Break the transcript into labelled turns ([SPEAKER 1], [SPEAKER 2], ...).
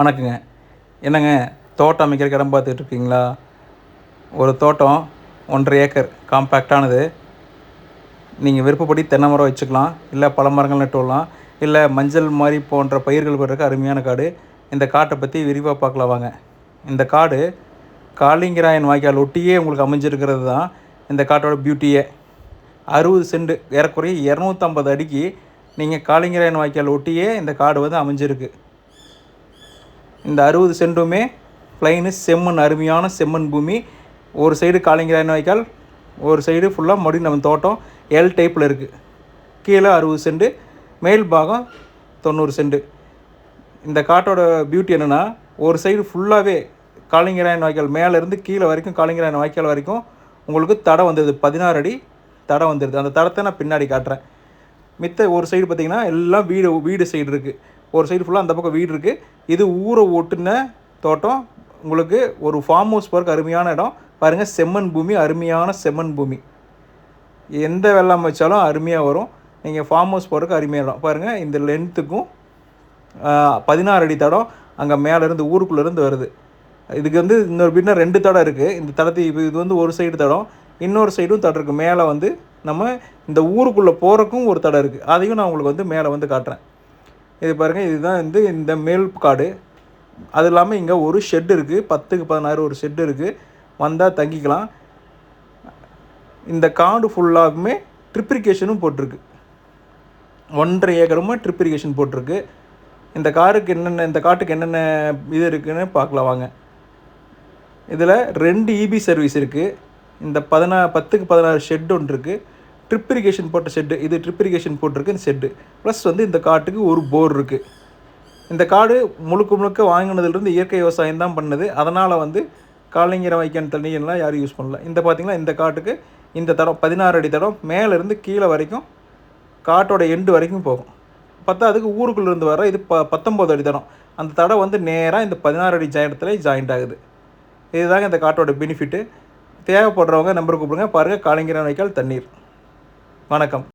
[SPEAKER 1] வணக்கங்க. என்னங்க தோட்டம் அமைக்கிறக்கு இடம் பார்த்துட்டு இருக்கீங்களா? ஒரு தோட்டம் 1.5 ஏக்கர் காம்பேக்டானது. நீங்கள் விருப்பப்படி தென்னை மரம் வச்சுக்கலாம், இல்லை பல மரங்கள் நட்டு விடலாம், இல்லை மஞ்சள் மாதிரி போன்ற பயிர்கள் போடுறதுக்கு அருமையான காடு. இந்த காட்டை பற்றி விரிவாக பார்க்கலாம் வாங்க. இந்த காடு காளிங்கராயன் வாய்க்கால் ஒட்டியே உங்களுக்கு அமைஞ்சிருக்கிறது தான் இந்த காட்டோட பியூட்டியே. 60 சென்ட் ஏறக்குறைய 250 அடிக்கு நீங்கள் காளிங்கராயன் வாய்க்கால் ஒட்டியே இந்த காடு வந்து அமைஞ்சிருக்கு. இந்த 60 சென்ட்டுமே ப்ளைனு செம்மண், அருமையான செம்மண் பூமி. ஒரு சைடு காளிங்கராயன் வாய்க்கால், ஒரு சைடு ஃபுல்லாக மறுபடியும் நம்ம தோட்டம் எல் டைப்பில் இருக்குது. கீழே 60 சென்ட், மேல் பாகம் 90 சென்ட். இந்த காட்டோட பியூட்டி என்னென்னா, ஒரு சைடு ஃபுல்லாகவே காளிங்கராயன் வாய்க்கால் மேலேருந்து கீழே வரைக்கும், காளிங்கராயன் வாய்க்கால் வரைக்கும் உங்களுக்கு தடம் வந்துடுது. 16 அடி தடம் வந்துடுது. அந்த தடத்தை நான் பின்னாடி காட்டுறேன். மித்த ஒரு சைடு பார்த்திங்கன்னா எல்லாம் வீடு சைடு இருக்குது. ஒரு சைடு ஃபுல்லாக அந்த பக்கம் வீடு இருக்குது. இது ஊரை ஒட்டுன தோட்டம். உங்களுக்கு ஒரு ஃபார்ம் ஹவுஸ் பார்க்க அருமையான இடம் பாருங்கள். செம்மண் பூமி, அருமையான செம்மண் பூமி. எந்த வெள்ளாமை வச்சாலும் அருமையாக வரும். நீங்கள் ஃபார்ம் ஹவுஸ் போகிறதுக்கு அருமையாக இடம் பாருங்கள். இந்த லென்த்துக்கும் 16 அடி தடம் அங்கே மேலேருந்து ஊருக்குள்ளேருந்து வருது. இதுக்கு வந்து இன்னொரு பின்ன 2 தடம் இருக்குது. இந்த தடத்தை இது வந்து ஒரு சைடு தடம், இன்னொரு சைடும் தடம் இருக்குது. மேலே வந்து நம்ம இந்த ஊருக்குள்ளே போகிறக்கும் ஒரு தடம் இருக்குது. அதையும் நான் உங்களுக்கு வந்து மேலே வந்து காட்டுறேன். இது பாருங்கள், இதுதான் வந்து இந்த மேல் காடு. அது இல்லாமல் இங்கே ஒரு ஷெட்டு இருக்குது, 10க்கு 16 ஒரு ஷெட்டு இருக்குது. வந்தால் தங்கிக்கலாம். இந்த காடு ஃபுல்லாகவுமே ட்ரிப்ரிகேஷனும் போட்டிருக்கு. 1.5 ஏக்கருமா ட்ரிப்ரிகேஷன் போட்டிருக்கு. இந்த காட்டுக்கு என்னென்ன இது இருக்குதுன்னு பார்க்கலாம் வாங்க. இதில் 2 இபி சர்வீஸ் இருக்குது. இந்த 10க்கு 16 ஷெட் ஒன்று இருக்குது. ட்ரிப்ரிகேஷன் போட்ட ஷெட்டு, இது ட்ரிப்ரிகேஷன் போட்டிருக்கு இந்த ஷெட்டு. ப்ளஸ் வந்து இந்த காட்டுக்கு ஒரு போர் இருக்குது. இந்த காடு முழுக்க வாங்கினதுலேருந்து இயற்கை விவசாயம் தான் பண்ணுது. அதனால் வந்து காளிங்கராயன் வாய்க்கால் தண்ணியெல்லாம் யாரும் யூஸ் பண்ணல. இந்த பார்த்திங்கன்னா இந்த காட்டுக்கு இந்த தடம் 16 அடி தடம் மேலேருந்து கீழே வரைக்கும் காட்டோட எண்டு வரைக்கும் போகும். அதுக்கு ஊருக்குள்ளேருந்து வர இது 19 அடி தடம். அந்த தடம் வந்து நேராக இந்த 16 அடி இடத்துல ஜாயிண்ட் ஆகுது. இதுதாங்க இந்த காட்டோட பெனிஃபிட்டு. தேவைப்படுறவங்க நம்பர் கூப்பிடுங்க. பாருங்கள், காளிங்கராயன் வாய்க்கால் தண்ணீர். வணக்கம்.